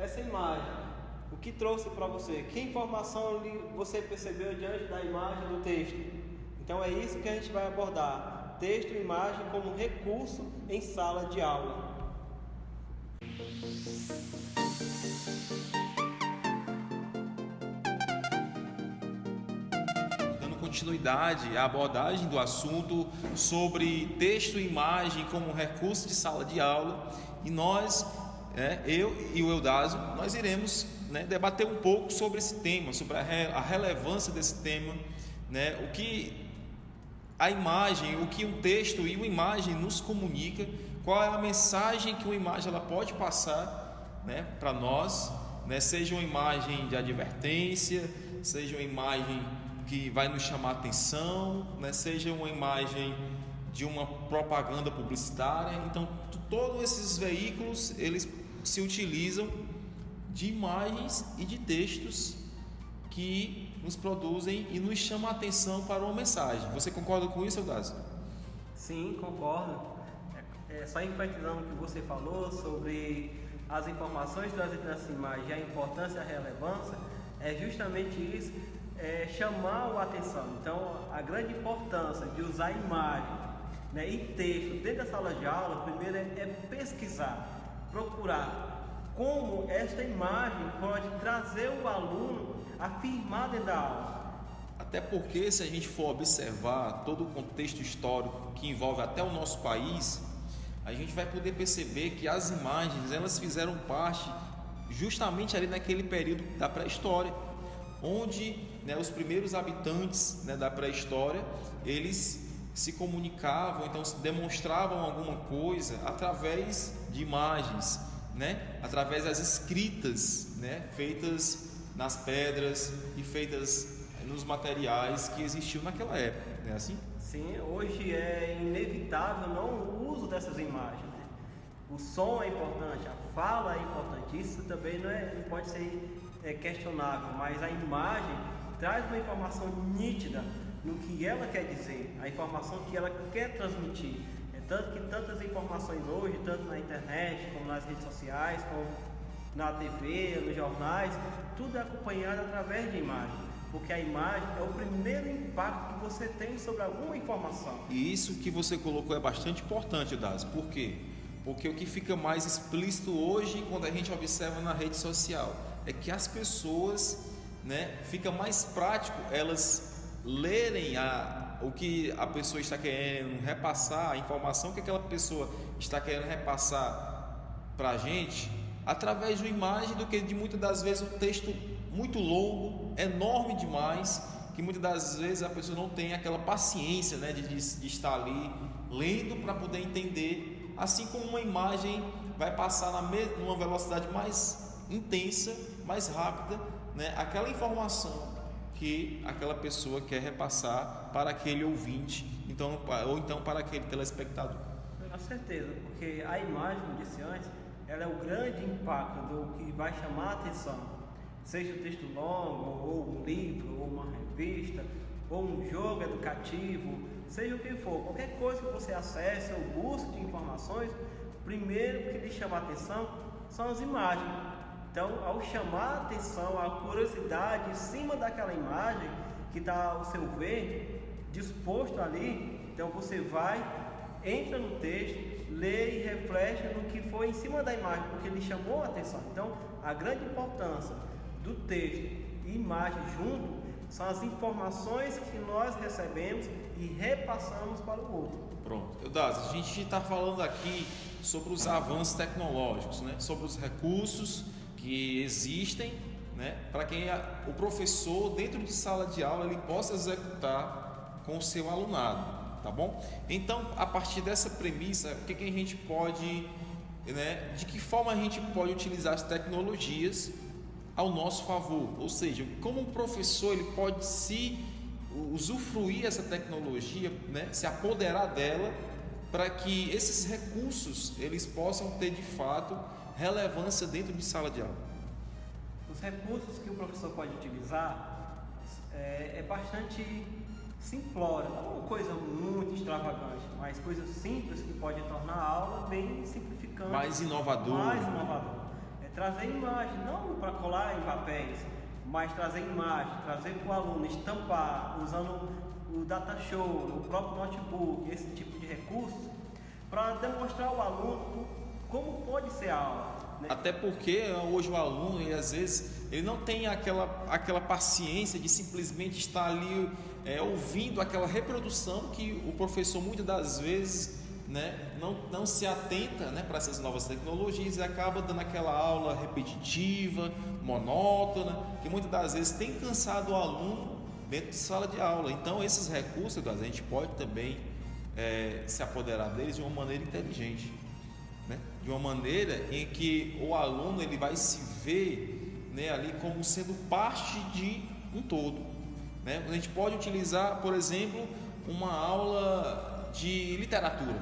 essa imagem, o que trouxe para você? Que informação você percebeu diante da imagem do texto? Então é isso que a gente vai abordar. Texto e imagem como recurso em sala de aula. Dando continuidade à abordagem do assunto sobre texto e imagem como recurso de sala de aula, e nós, eu e o Eudásio, nós iremos debater um pouco sobre esse tema, sobre a relevância desse tema, o que a imagem, o que um texto e uma imagem nos comunica, qual é a mensagem que uma imagem ela pode passar para nós, seja uma imagem de advertência, seja uma imagem que vai nos chamar a atenção, seja uma imagem de uma propaganda publicitária. Então, todos esses veículos, eles se utilizam de imagens e de textos que nos produzem e nos chamam a atenção para uma mensagem. Você concorda com isso, Eudásio? Sim, concordo. Só enfatizando o que você falou sobre as informações trazidas nessa imagem e a importância e a relevância, é justamente isso, chamar a atenção. Então, a grande importância de usar imagem e texto dentro da sala de aula, primeiro é pesquisar, procurar como esta imagem pode trazer o aluno a afirmar dentro da aula. Até porque, se a gente for observar todo o contexto histórico que envolve até o nosso país, a gente vai poder perceber que as imagens, elas fizeram parte justamente ali naquele período da pré-história, onde os primeiros habitantes da pré-história, eles se comunicavam, então se demonstravam alguma coisa através de imagens, através das escritas, feitas nas pedras e feitas nos materiais que existiam naquela época, não é assim? Sim, hoje é inevitável não o uso dessas imagens. O som é importante, a fala é importante, isso também não pode ser questionável, mas a imagem traz uma informação nítida no que ela quer dizer, a informação que ela quer transmitir. Tanto que tantas informações hoje, tanto na internet, como nas redes sociais, como na TV, nos jornais, tudo é acompanhado através de imagem, porque a imagem é o primeiro impacto que você tem sobre alguma informação. E isso que você colocou é bastante importante, Daz. Por quê? Porque o que fica mais explícito hoje, quando a gente observa na rede social, é que as pessoas, fica mais prático elas lerem o que a pessoa está querendo repassar, a informação que aquela pessoa está querendo repassar para a gente, através de uma imagem, do que de muitas das vezes um texto muito longo, enorme demais, que muitas das vezes a pessoa não tem aquela paciência de estar ali lendo para poder entender, assim como uma imagem vai passar numa velocidade mais intensa, mais rápida, aquela informação que aquela pessoa quer repassar para aquele ouvinte, ou então para aquele telespectador. Com certeza, porque a imagem, como disse antes, ela é o grande impacto do que vai chamar a atenção, seja um texto longo, ou um livro, ou uma revista, ou um jogo educativo, seja o que for, qualquer coisa que você acesse ou busque de informações, primeiro que lhe chama a atenção são as imagens. Então, ao chamar a atenção, a curiosidade em cima daquela imagem que está ao seu ver, disposto ali, então você vai, entra no texto, lê e reflete no que foi em cima da imagem, porque ele chamou a atenção. Então, a grande importância do texto e imagem junto são as informações que nós recebemos e repassamos para o outro. Pronto. Eudásio, a gente está falando aqui sobre os avanços tecnológicos, sobre os recursos que existem, para que o professor, dentro de sala de aula, ele possa executar com o seu alunado, tá bom? Então, a partir dessa premissa, o que a gente pode, de que forma a gente pode utilizar as tecnologias ao nosso favor? Ou seja, como um professor ele pode se usufruir essa tecnologia, se apoderar dela, para que esses recursos eles possam ter de fato relevância dentro de sala de aula. Os recursos que o professor pode utilizar é bastante simplório, não é uma coisa muito extravagante, mas coisas simples que podem tornar a aula bem simplificante, mais inovador. trazer imagem, não para colar em papéis, mas trazer imagem, trazer para o aluno estampar, usando o data show, o próprio notebook, esse tipo de recursos, para demonstrar ao aluno como pode ser a aula. Né? Até porque hoje o aluno, ele, às vezes, ele não tem aquela paciência de simplesmente estar ali ouvindo aquela reprodução que o professor muitas das vezes, né, não se atenta, né, para essas novas tecnologias e acaba dando aquela aula repetitiva, monótona, que muitas das vezes tem cansado o aluno dentro de sala de aula. Então esses recursos, a gente pode também se apoderar deles de uma maneira inteligente, né? De uma maneira em que o aluno ele vai se ver, né, ali como sendo parte de um todo, né? A gente pode utilizar, por exemplo, uma aula de literatura,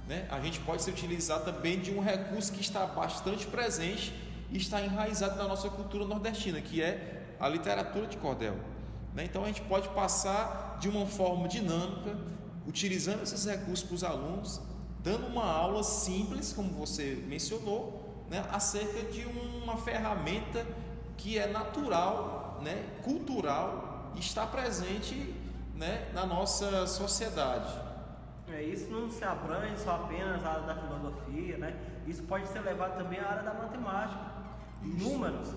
né? A gente pode se utilizar também de um recurso que está bastante presente e está enraizado na nossa cultura nordestina, que é a literatura de cordel, né? Então a gente pode passar de uma forma dinâmica, utilizando esses recursos para os alunos, dando uma aula simples, como você mencionou, né, acerca de uma ferramenta que é natural, né, cultural, e está presente, né, na nossa sociedade. Isso não se abrange só apenas a área da filosofia, né? Isso pode ser levado também à área da matemática. Números,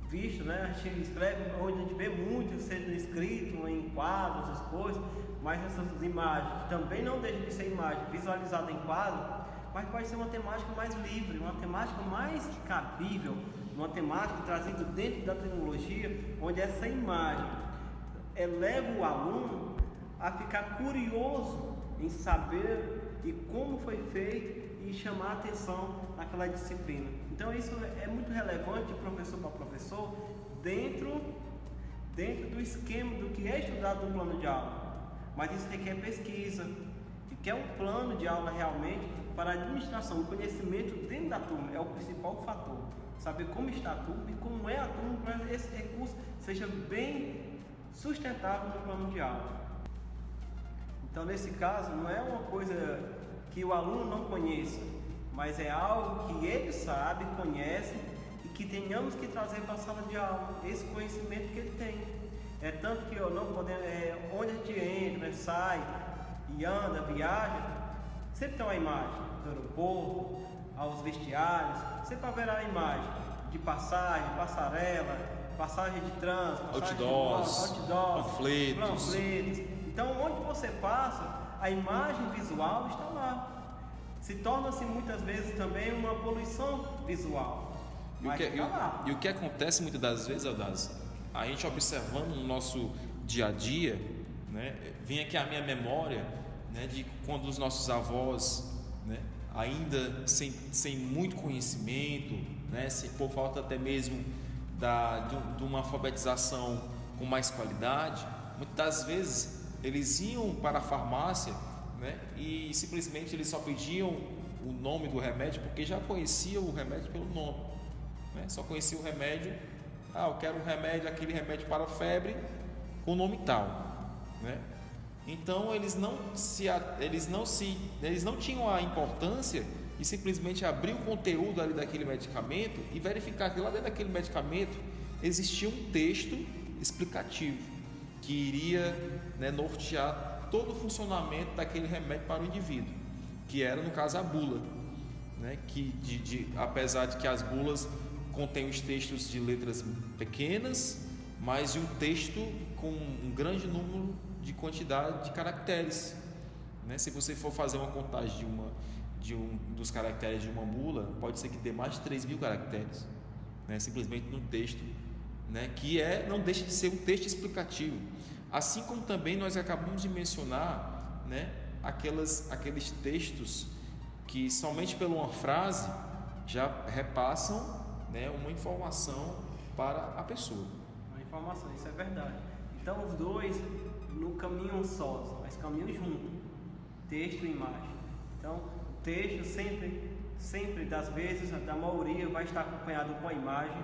visto, né? A gente escreve, hoje a gente vê muito sendo escrito em quadros, essas coisas, mas essas imagens, que também não deixam de ser imagem visualizada em quadro, mas pode ser uma temática mais livre, uma temática mais cabível, uma temática trazida dentro da tecnologia, onde essa imagem eleva o aluno a ficar curioso em saber e como foi feito e chamar a atenção naquela disciplina. Então isso é muito relevante de professor para professor dentro do esquema do que é estudado no plano de aula. Mas isso requer pesquisa, requer um plano de aula realmente para a administração, o conhecimento dentro da turma é o principal fator. Saber como está a turma e como é a turma para que esse recurso seja bem sustentável no plano de aula. Então nesse caso não é uma coisa que o aluno não conheça, mas é algo que ele sabe, conhece e que tenhamos que trazer para a sala de aula, esse conhecimento que ele tem. É tanto que eu não podemos, onde a gente entra, sai e anda, viaja, sempre tem uma imagem do aeroporto, aos vestiários, sempre haverá a imagem de passagem, passarela, passagem de trânsito, outdoors, panfletos. Então onde você passa, a imagem visual está lá. Se torna-se muitas vezes também uma poluição visual. E o que acontece muitas das vezes, Eudásio, a gente observando no nosso dia a dia, né, vem aqui a minha memória, né, de quando os nossos avós, né, ainda sem muito conhecimento, né, por falta até mesmo de uma alfabetização com mais qualidade, muitas das vezes eles iam para a farmácia, né, e simplesmente eles só pediam o nome do remédio porque já conheciam o remédio pelo nome, né, só conheciam o remédio. Eu quero um remédio, aquele remédio para febre com o nome tal, né? Então eles não tinham a importância de simplesmente abrir o conteúdo ali daquele medicamento e verificar que lá dentro daquele medicamento existia um texto explicativo que iria, né, nortear todo o funcionamento daquele remédio para o indivíduo, que era no caso a bula, né? Apesar de que as bulas contém os textos de letras pequenas, mas de um texto com um grande número de quantidade de caracteres, né? Se você for fazer uma contagem dos caracteres de uma bula, pode ser que dê mais de 3.000 caracteres, né? Simplesmente num texto, né? Que não deixa de ser um texto explicativo. Assim como também nós acabamos de mencionar, né, aqueles textos que somente por uma frase já repassam, né, uma informação para a pessoa. Uma informação, isso é verdade. Então os dois não caminham sós, mas caminham juntos, texto e imagem. Então o texto sempre das vezes, da maioria, vai estar acompanhado com a imagem,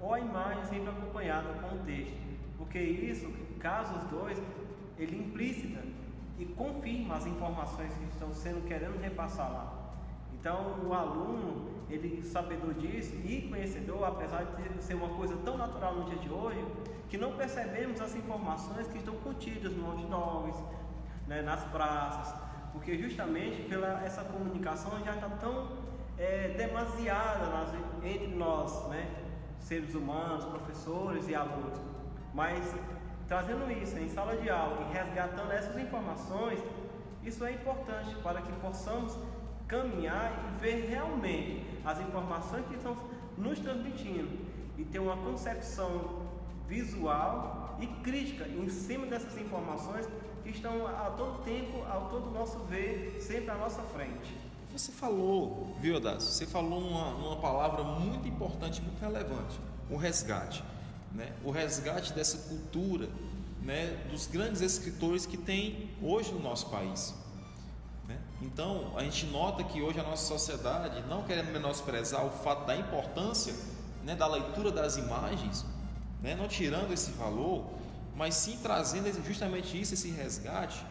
ou a imagem sempre acompanhada com o texto, porque isso, caso os dois, ele implícita e confirma as informações que estão sendo querendo repassar lá. Então, o aluno, ele sabedor disso e conhecedor, apesar de ser uma coisa tão natural no dia de hoje, que não percebemos as informações que estão contidas nos outdoors, né, nas praças, porque justamente pela essa comunicação já está tão demasiada entre nós, né, seres humanos, professores e alunos. Mas trazendo isso em sala de aula e resgatando essas informações, isso é importante para que possamos caminhar e ver realmente as informações que estão nos transmitindo e ter uma concepção visual e crítica em cima dessas informações que estão a todo tempo, a todo nosso ver, sempre à nossa frente. Você falou, viu, Eudácio? Você falou uma palavra muito importante, muito relevante: o resgate, né? O resgate dessa cultura, né, dos grandes escritores que tem hoje no nosso país, né? Então, a gente nota que hoje a nossa sociedade, não querendo menosprezar o fato da importância, né, da leitura das imagens, né, não tirando esse valor, mas sim trazendo justamente isso, esse resgate,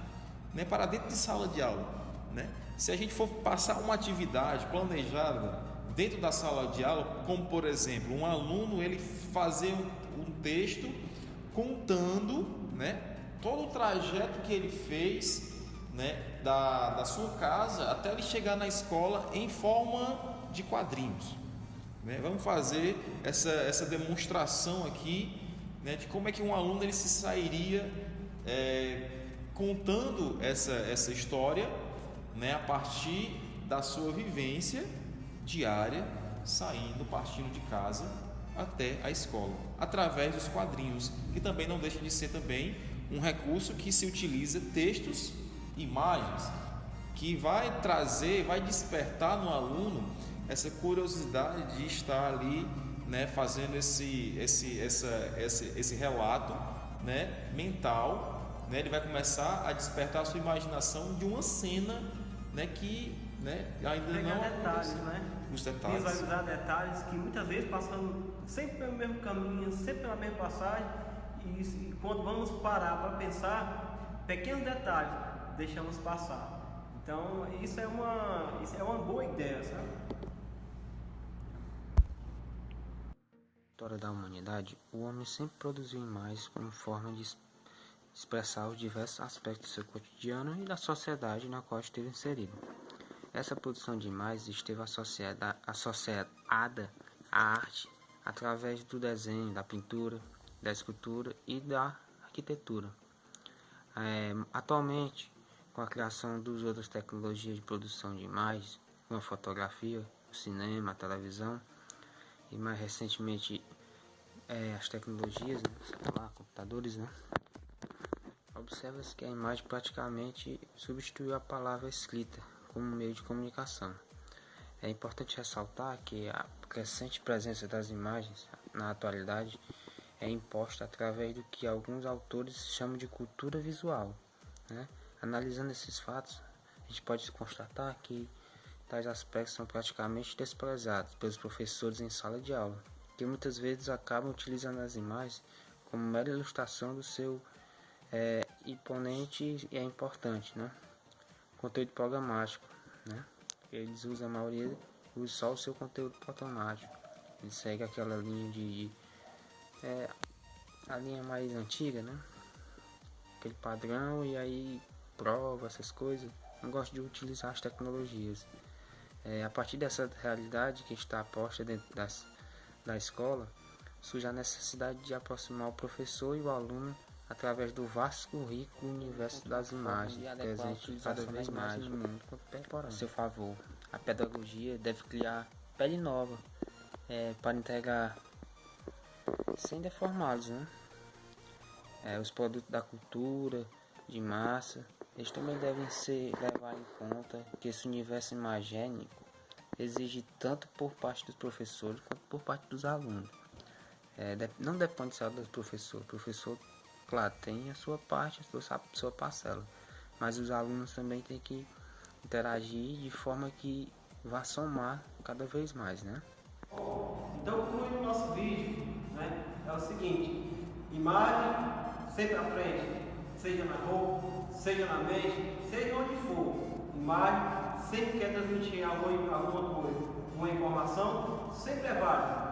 né, para dentro de sala de aula, né? Se a gente for passar uma atividade planejada dentro da sala de aula, como por exemplo, um aluno ele fazer um texto contando, né, todo o trajeto que ele fez, né, da sua casa até ele chegar na escola em forma de quadrinhos, né? Vamos fazer essa demonstração aqui, né, de como é que um aluno ele se sairia contando essa história, né, a partir da sua vivência diária, partindo de casa até a escola, através dos quadrinhos, que também não deixa de ser também um recurso que se utiliza textos, imagens, que vai trazer, vai despertar no aluno essa curiosidade de estar ali, né, fazendo esse relato, né, mental, né? Ele vai começar a despertar a sua imaginação de uma cena, né, que, né, ainda pegar não detalhes, né? Os detalhes. Visualizar detalhes que muitas vezes passando sempre pelo mesmo caminho, sempre pela mesma passagem, e quando vamos parar para pensar, pequenos detalhes deixamos passar. Então isso é uma boa ideia, sabe? História da humanidade, o homem sempre produziu imagens como forma de expressar os diversos aspectos do seu cotidiano e da sociedade na qual esteve inserido. Essa produção de imagens esteve associada à arte através do desenho, da pintura, da escultura e da arquitetura. Atualmente, com a criação das outras tecnologias de produção de imagens, como a fotografia, o cinema, a televisão, e mais recentemente as tecnologias, né, celular, computadores, né, observa-se que a imagem praticamente substituiu a palavra escrita como meio de comunicação. É importante ressaltar que a crescente presença das imagens na atualidade é imposta através do que alguns autores chamam de cultura visual, né? Analisando esses fatos, a gente pode constatar que tais aspectos são praticamente desprezados pelos professores em sala de aula, que muitas vezes acabam utilizando as imagens como mera ilustração do seu imponente e importante, né, conteúdo programático, né? Eles usam, a maioria usa só o seu conteúdo programático. Eles seguem aquela linha a linha mais antiga, né? Aquele padrão, e aí prova essas coisas. Não gosto de utilizar as tecnologias. A partir dessa realidade que está posta dentro da escola, surge a necessidade de aproximar o professor e o aluno através do vasto currículo universo das imagens, presente cada vez mais no mundo contemporâneo. A seu favor, a pedagogia deve criar pele nova para integrar, sem deformá-los, né, os produtos da cultura, de massa. Eles também devem levar em conta que esse universo imagénico exige tanto por parte dos professores quanto por parte dos alunos. Não depende só do professor. O professor, claro, tem a sua parte, a sua parcela, mas os alunos também têm que interagir de forma que vá somar cada vez mais, né? Então, concluindo o nosso vídeo, né, é o seguinte: imagem sempre à frente, seja na roupa, seja na mente, seja onde for. Imagem sempre quer transmitir alguma coisa, uma informação, sempre é válido.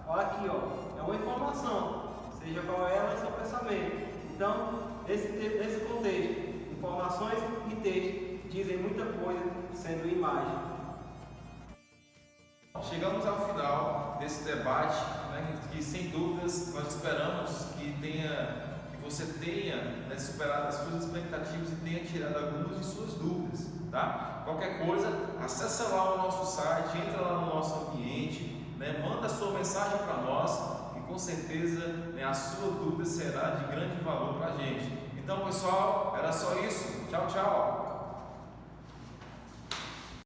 Olha aqui, ó, é uma informação, seja qual ela é seu pensamento. Então, nesse contexto, informações e texto dizem muita coisa sendo imagem. Chegamos ao final desse debate, né, que sem dúvidas nós esperamos que você tenha, né, superado as suas expectativas e tenha tirado algumas de suas dúvidas, tá? Qualquer coisa, acessa lá o nosso site, entra lá no nosso ambiente, né, manda a sua mensagem para nós e com certeza, né, a sua dúvida será de grande valor para a gente. Então, pessoal, era só isso. Tchau, tchau!